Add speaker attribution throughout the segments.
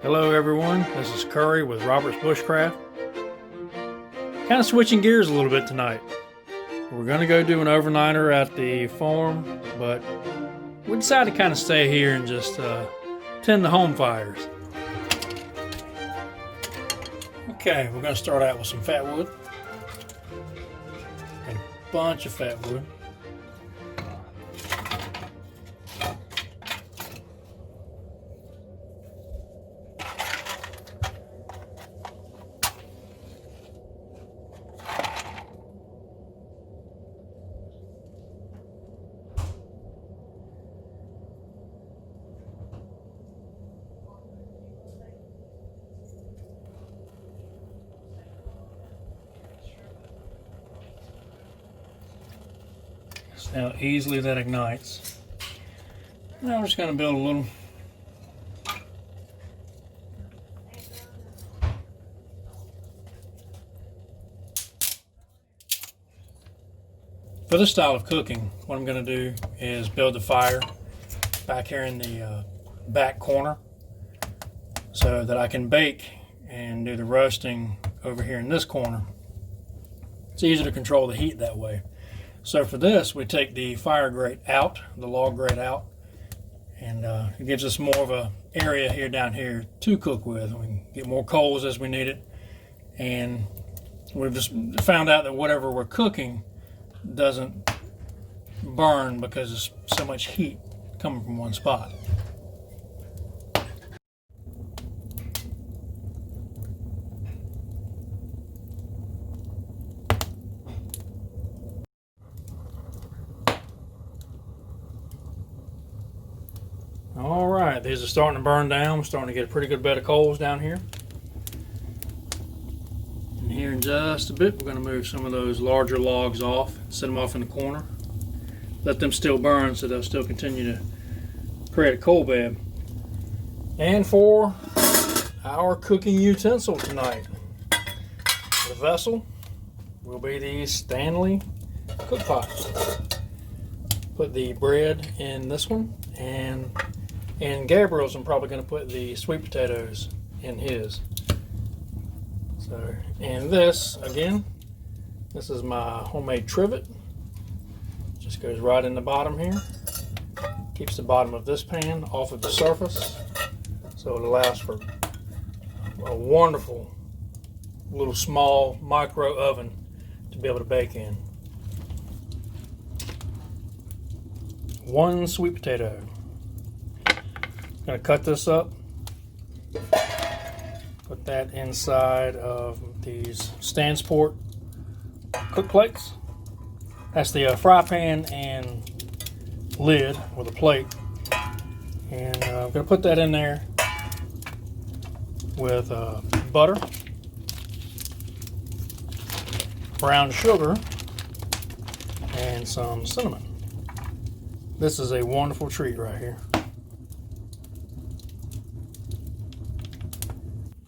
Speaker 1: Hello everyone, this is Curry with Robert's Bushcraft. Kind of switching gears a little bit tonight. We're going to go do an overnighter at the farm, but we decided to kind of stay here and just tend the home fires. Okay, we're going to start out with some fat wood. And a bunch of fat wood. How easily that ignites. Now we're just going to build a little for this style of cooking. What I'm going to do is build the fire back here in the back corner so that I can bake and do the roasting over here in this corner. It's easier to control the heat that way. So for this, we take the fire grate out, the log grate out, and it gives us more of a area here down here to cook with. We can get more coals as we need it, and we've just found out that whatever we're cooking doesn't burn because there's so much heat coming from one spot. Alright, these are starting to burn down. We're starting to get a pretty good bed of coals down here. And here in just a bit, we're going to move some of those larger logs off, set them off in the corner. Let them still burn so they'll still continue to create a coal bed. And for our cooking utensil tonight, the vessel will be these Stanley cook pots. Put the bread in this one, and in Gabriel's I'm probably going to put the sweet potatoes in his. So, and this, again, this is my homemade trivet. Just goes right in the bottom here. Keeps the bottom of this pan off of the surface. So it allows for a wonderful little small micro oven to be able to bake in. One sweet potato. Going to cut this up, put that inside of these Stansport cook plates. That's the fry pan and lid with a plate. And I'm going to put that in there with butter, brown sugar, and some cinnamon. This is a wonderful treat right here.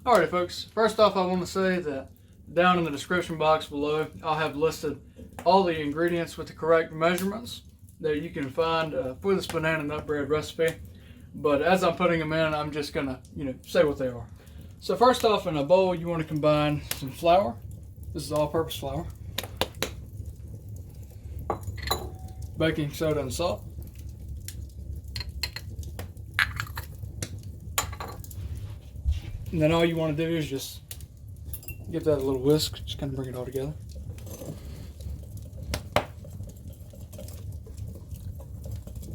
Speaker 1: Alright folks, first off I want to say that down in the description box below I'll have listed all the ingredients with the correct measurements that you can find for this banana nut bread recipe. But as I'm putting them in, I'm just going to say what they are. So first off, in a bowl you want to combine some flour. This is all-purpose flour, baking soda and salt. And then all you want to do is just give that a little whisk, just kind of bring it all together.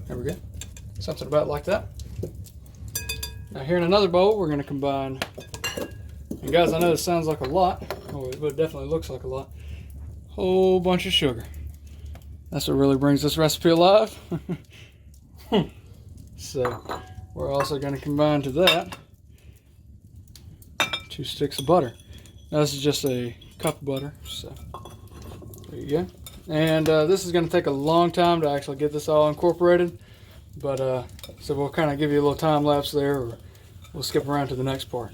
Speaker 1: There we go. Something about like that. Now here in another bowl, we're going to combine, and guys, I know this sounds like a lot, but it definitely looks like a lot, whole bunch of sugar. That's what really brings this recipe alive. So we're also going to combine to that 2 sticks of butter. Now this is just a cup of butter, so there you go. And this is going to take a long time to actually get this all incorporated, but so we'll kind of give you a little time lapse there, or we'll skip around to the next part.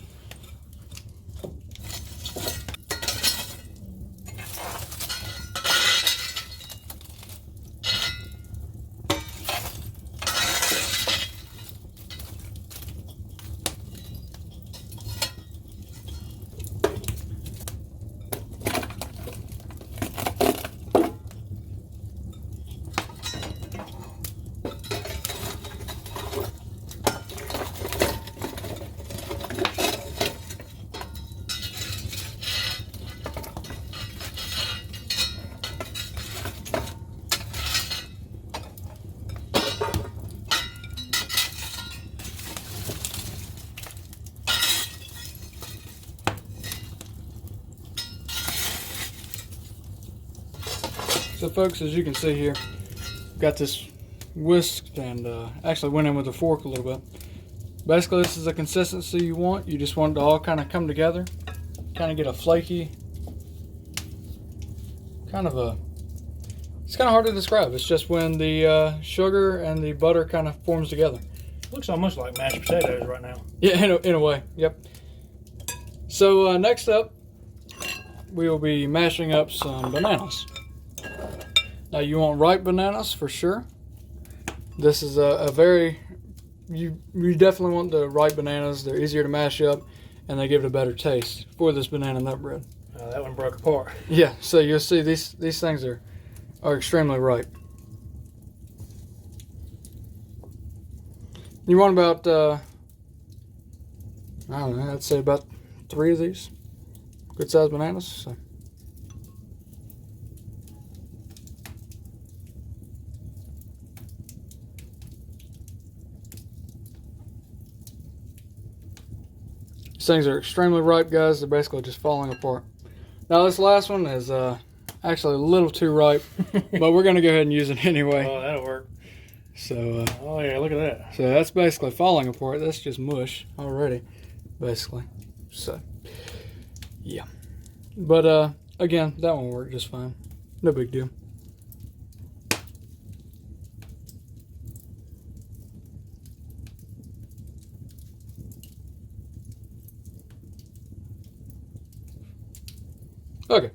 Speaker 2: So folks, as you can see here, got this whisked and actually went in with a fork a little bit. Basically, this is the consistency you want. You just want it to all kind of come together, kind of get a flaky, it's kind of hard to describe. It's just when the sugar and the butter kind of forms together.
Speaker 1: Looks almost like mashed potatoes right now.
Speaker 2: Yeah, in a way, yep. So next up, we will be mashing up some bananas. Now you want ripe bananas for sure. This is a very, you definitely want the ripe bananas. They're easier to mash up and they give it a better taste for this banana nut bread.
Speaker 1: That one broke apart.
Speaker 2: Yeah, so you'll see these things are extremely ripe. You want about, I don't know, I'd say about 3 of these good sized bananas. So. These things are extremely ripe, guys. They're basically just falling apart. Now this last one is actually a little too ripe, but we're going to go ahead and use it anyway.
Speaker 1: Oh, that'll work.
Speaker 2: So,
Speaker 1: oh yeah, look at that.
Speaker 2: So that's basically falling apart. That's just mush already, basically. So, yeah. But again, that one worked just fine. No big deal. Okay.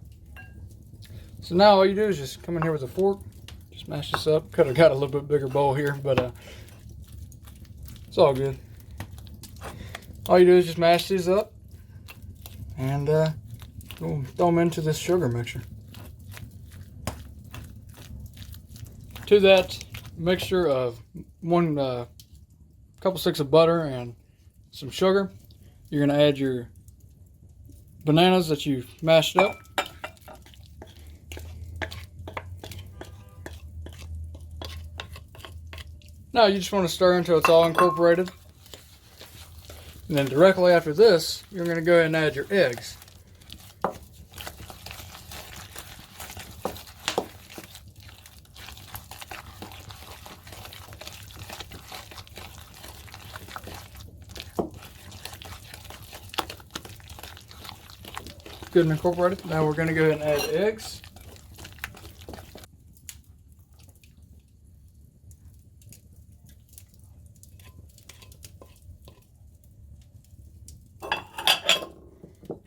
Speaker 2: So now all you do is just come in here with a fork, just mash this up. Could have got a little bit bigger bowl here, but it's all good. All you do is just mash these up and throw them into this sugar mixture. To that mixture of one couple sticks of butter and some sugar, you're going to add your bananas that you've mashed up. Now you just want to stir until it's all incorporated. And then directly after this, you're going to go ahead and add your eggs. Good and incorporated. Now we're going to go ahead and add eggs.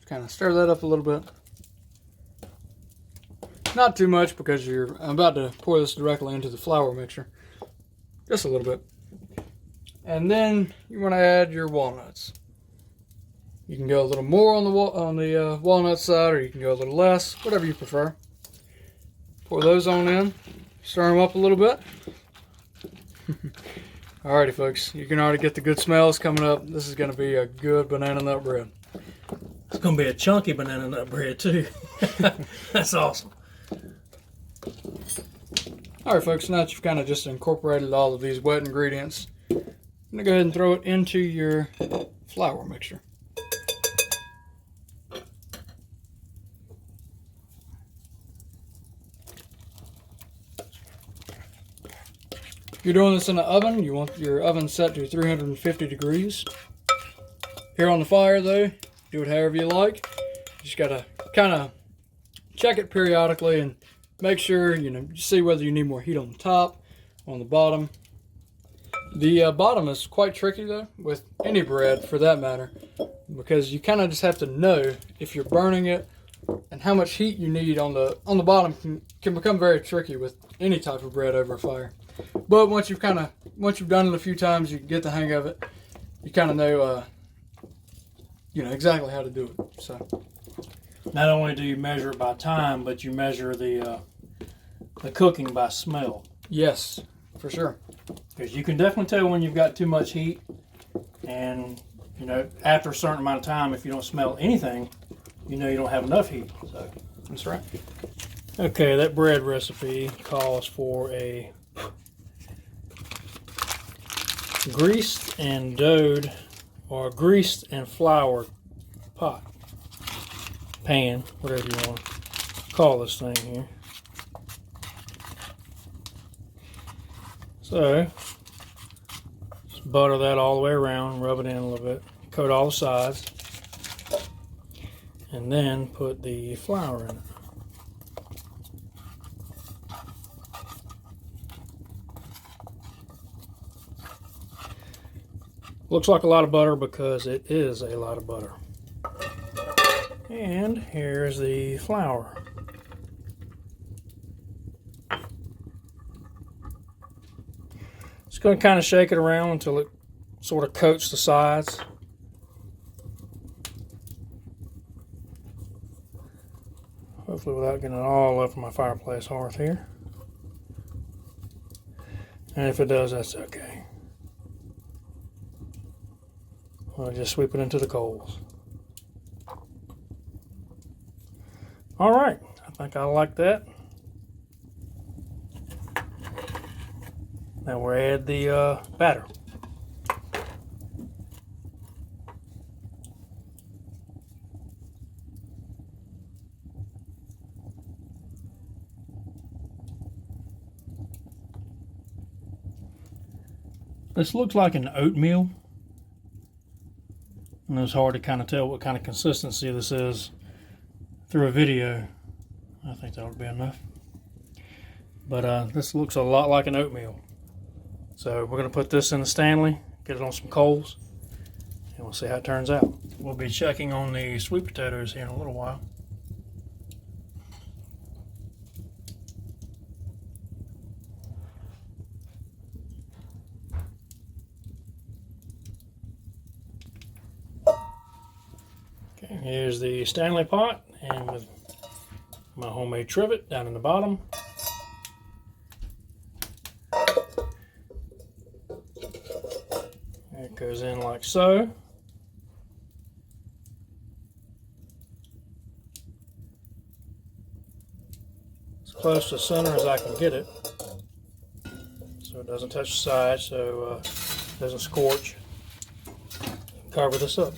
Speaker 2: Kind of stir that up a little bit. Not too much because I'm about to pour this directly into the flour mixture. Just a little bit. And then you want to add your walnuts. You can go a little more on the walnut side, or you can go a little less, whatever you prefer. Pour those on in, stir them up a little bit. Alrighty folks, you can already get the good smells coming up. This is going to be a good banana nut bread.
Speaker 1: It's going to be a chunky banana nut bread too. That's awesome.
Speaker 2: Alright folks, now that you've kind of just incorporated all of these wet ingredients, I'm going to go ahead and throw it into your flour mixture. If you're doing this in the oven, you want your oven set to 350 degrees. Here on the fire though, do it however you like. You just gotta kind of check it periodically and make sure, see whether you need more heat on the top, on the bottom. The bottom is quite tricky though, with any bread for that matter, because you kind of just have to know if you're burning it, and how much heat you need on the bottom can become very tricky with any type of bread over a fire. But once you've done it a few times, you can get the hang of it. You kind of know, exactly how to do it. So,
Speaker 1: not only do you measure it by time, but you measure the cooking by smell.
Speaker 2: Yes, for sure.
Speaker 1: Because you can definitely tell when you've got too much heat, and after a certain amount of time, if you don't smell anything, you don't have enough heat. So
Speaker 2: that's right.
Speaker 1: Okay, that bread recipe calls for a greased and doughed, or greased and floured pot, pan, whatever you want to call this thing here. So just butter that all the way around, rub it in a little bit, coat all the sides, and then put the flour in it. Looks like a lot of butter because it is a lot of butter. And here's the flour. Just going to kind of shake it around until it sort of coats the sides. Hopefully without getting it all over my fireplace hearth here. And if it does, that's okay. I'll just sweep it into the coals. All right, I think I like that. Now we'll add the batter. This looks like an oatmeal. And it's hard to kind of tell what kind of consistency this is through a video. I think that would be enough. But this looks a lot like an oatmeal. So we're going to put this in the Stanley, get it on some coals, and we'll see how it turns out. We'll be checking on the sweet potatoes here in a little while. Okay, here's the Stanley pot, and with my homemade trivet down in the bottom. It goes in like so. As close to the center as I can get it, so it doesn't touch the side, so it doesn't scorch. Cover this up.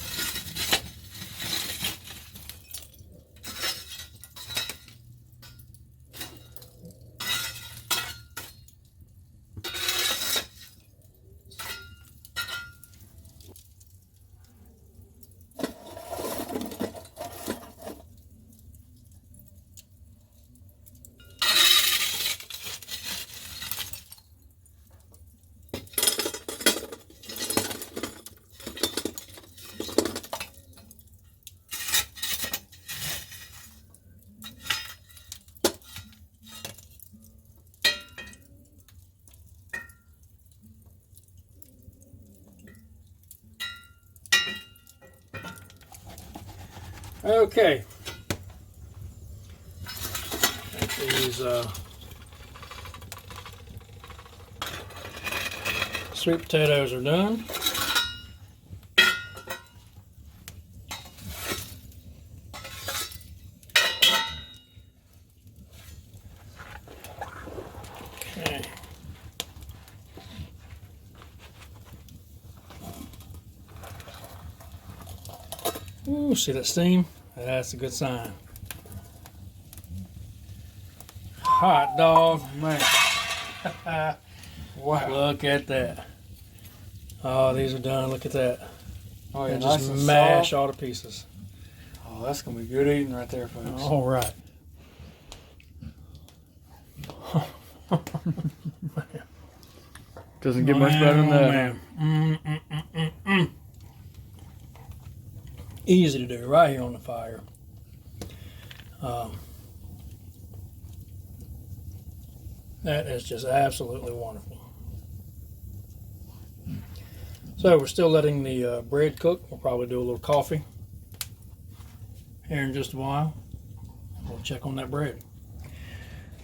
Speaker 1: Okay. These sweet potatoes are done. Okay. Ooh, see that steam? That's a good sign. Hot dog, man. Wow. Look at that. Oh, these are done. Look at that.
Speaker 2: Oh yeah,
Speaker 1: And
Speaker 2: nice
Speaker 1: just
Speaker 2: and
Speaker 1: mash
Speaker 2: soft.
Speaker 1: all the pieces.
Speaker 2: Oh, that's gonna be good eating right there, folks.
Speaker 1: All right.
Speaker 2: Doesn't get much better than that.
Speaker 1: Man. Easy to do right here on the fire. That is just absolutely wonderful. So we're still letting the bread cook. We'll probably do a little coffee here in just a while. We'll check on that bread.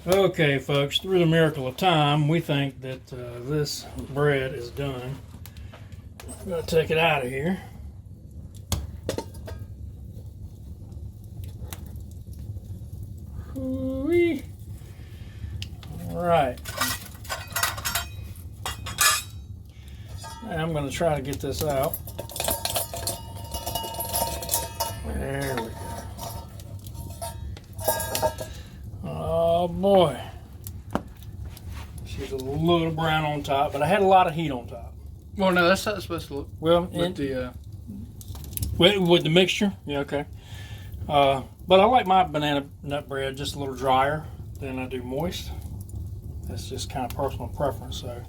Speaker 1: Okay, folks, through the miracle of time, we think that this bread is done. I'm going to take it out of here. Ooh-wee. All right. Now I'm going to try to get this out. There we go. Oh boy. She's a little little brown on top, but I had a lot of heat on top.
Speaker 2: Well, no, that's how it's supposed to look.
Speaker 1: Well,
Speaker 2: With the
Speaker 1: with the mixture, yeah, okay. But I like my banana nut bread just a little drier than I do moist. That's just kind of personal preference. So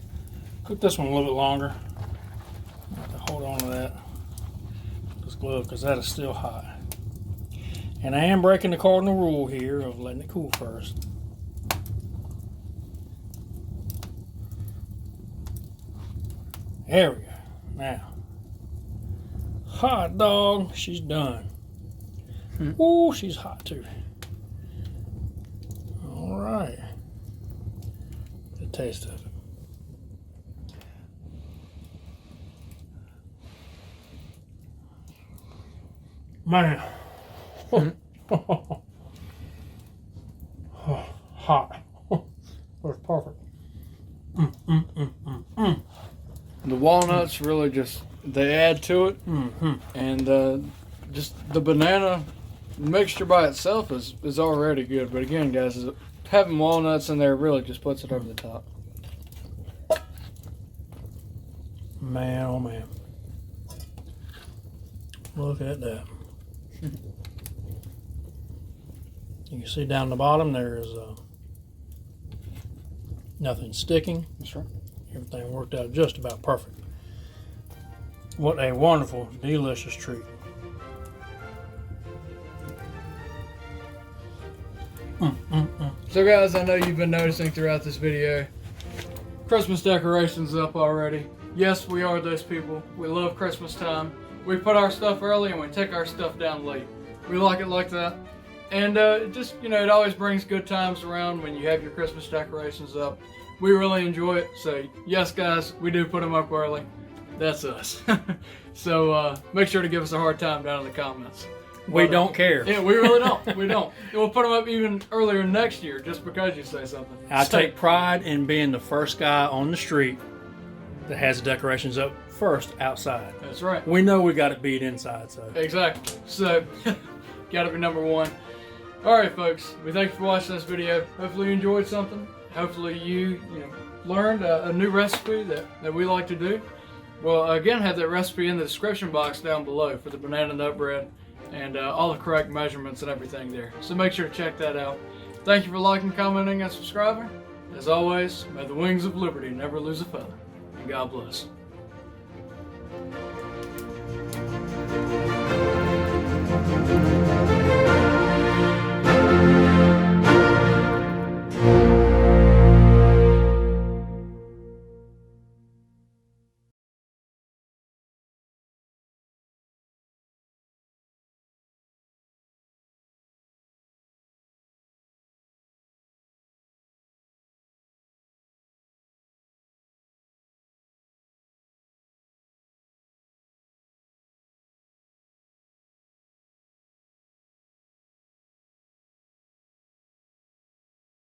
Speaker 1: cook this one a little bit longer. I have to hold on to that. This glove, because that is still hot. And I am breaking the cardinal rule here of letting it cool first. There we go. Now, hot dog, she's done. Ooh, she's hot too. All right. The taste of it. Man. Hot. That's perfect.
Speaker 2: The walnuts really just, they add to it. And just the banana mixture by itself is already good. But again, guys, having walnuts in there really just puts it over the top.
Speaker 1: Man, oh man. Look at that. You can see down the bottom there's nothing sticking.
Speaker 2: That's right.
Speaker 1: Everything worked out just about perfect. What a wonderful, delicious treat.
Speaker 2: So guys, I know you've been noticing throughout this video, Christmas decorations up already. Yes, we are those people. We love Christmas time. We put our stuff early and we take our stuff down late. We like it like that. And just, you know, it always brings good times around when you have your Christmas decorations up. We really enjoy it. So yes, guys, we do put them up early. That's us. So make sure to give us a hard time down in the comments.
Speaker 1: We don't care.
Speaker 2: Yeah, we really don't. We don't. We'll put them up even earlier next year just because you say something.
Speaker 1: I take pride in being the first guy on the street that has the decorations up first outside.
Speaker 2: That's right.
Speaker 1: We know we got it beat inside, so.
Speaker 2: Exactly. So, gotta be number one. Alright, folks. We thank you for watching this video. Hopefully you enjoyed something. Hopefully you learned a new recipe that we like to do. Well, again, have that recipe in the description box down below for the banana nut bread and all the correct measurements and everything there. So make sure to check that out. Thank you for liking, commenting, and subscribing. As always, may the wings of liberty never lose a feather. And God bless.